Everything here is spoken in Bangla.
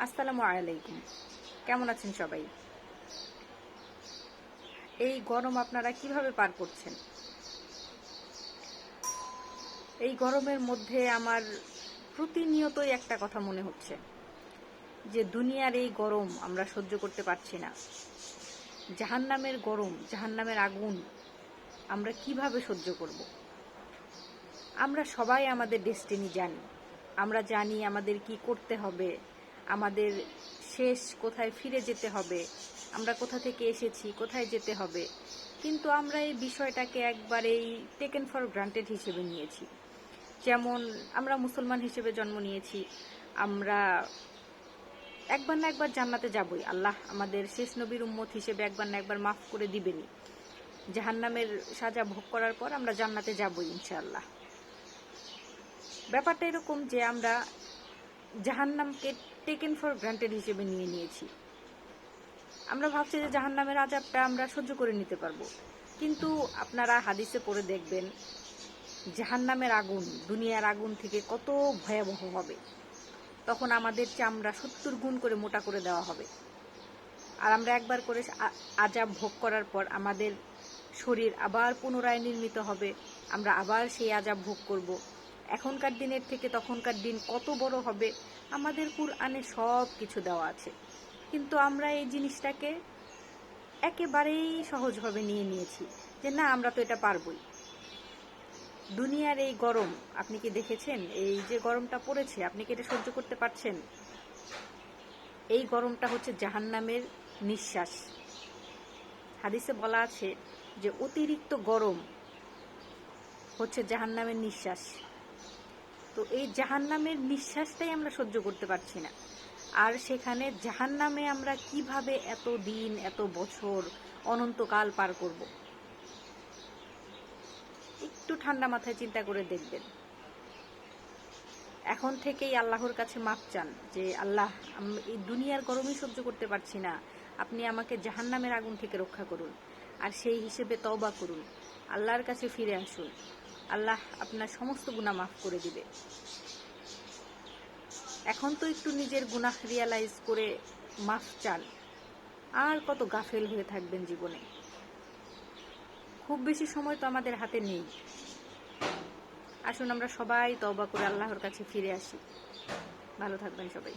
আসসালামু আলাইকুম। কেমন আছেন সবাই? এই গরম আপনারা কিভাবে পার করছেন? এই গরমের মধ্যে আমার প্রতিনিয়তই একটা কথা মনে হচ্ছে যে দুনিয়ার এই গরম আমরা সহ্য করতে পারছি না। জাহান্নামের গরম, জাহান্নামের আগুন আমরা কিভাবে সহ্য করব? আমরা সবাই আমাদের ডেস্টিনি জানি। আমরা জানি আমাদের কি করতে হবে, আমাদের শেষ কোথায় ফিরে যেতে হবে, আমরা কোথা থেকে এসেছি, কোথায় যেতে হবে। কিন্তু আমরা এই বিষয়টাকে একবারেই টেকেন ফর গ্রান্টেড হিসেবে নিয়েছি। যেমন আমরা মুসলমান হিসেবে জন্ম নিয়েছি, আমরা একবার না একবার জান্নাতে যাবই। আল্লাহ আমাদের শেষ নবীর উম্মত হিসেবে একবার না একবার মাফ করে দিবেনই। জাহান্নামের সাজা ভোগ করার পর আমরা জান্নাতে যাবই ইনশাআল্লাহ। ব্যাপারটা এরকম যে আমরা জাহান্নামকে টেকেন ফর গ্রান্টেড হিসেবে নিয়ে নিয়েছি। আমরা ভাবছি যে জাহান্নামের আযাবটা আমরা সহ্য করে নিতে পারবো, কিন্তু আপনারা হাদিসে পড়ে দেখবেন জাহান্নামের আগুন দুনিয়ার আগুন থেকে কত ভয়াবহ হবে। তখন আমাদের চামড়া 70 গুণ করে মোটা করে দেওয়া হবে, আর আমরা একবার করে আযাব ভোগ করার পর আমাদের শরীর আবার পুনরায় নির্মিত হবে, আমরা আবার সেই আযাব ভোগ করব। এখনকার দিনের থেকে তখনকার দিন কত বড় হবে আমাদের কুরআনে সব কিছু দেওয়া আছে, কিন্তু আমরা এই জিনিসটাকে একেবারেই সহজভাবে নিয়ে নিয়েছি যে না, আমরা তো এটা পারবই। দুনিয়ার এই গরম আপনি কি দেখেছেন? এই যে গরমটা পড়েছে, আপনি কি এটা সহ্য করতে পারছেন? এই গরমটা হচ্ছে জাহান্নামের নিঃশ্বাস। হাদিসে বলা আছে যে অতিরিক্ত গরম হচ্ছে জাহান্নামের নিঃশ্বাস। তো এই জাহান্নামের নিঃশ্বাসটাই আমরা সহ্য করতে পারছি না, আর সেখানে জাহান্নামে আমরা কিভাবে এত দিন, এত বছর, অনন্তকাল পার করব? একটু ঠান্ডা মাথায় চিন্তা করে দেখবেন। এখন থেকেই আল্লাহর কাছে মাপ চান যে আল্লাহ, আমি এই দুনিয়ার গরমই সহ্য করতে পারছি না, আপনি আমাকে জাহান্নামের আগুন থেকে রক্ষা করুন। আর সেই হিসেবে তওবা করুন, আল্লাহর কাছে ফিরে আসুন। আল্লাহ আপনার সমস্ত গুনাহ মাফ করে দিবে। এখন তো একটু নিজের গুনাহ রিয়ালাইজ করে মাফ চান। আর কত গাফেল হয়ে থাকবেন জীবনে? খুব বেশি সময় তো আমাদের হাতে নেই। আসুন আমরা সবাই তওবা করে আল্লাহর কাছে ফিরে আসি। ভালো থাকবেন সবাই।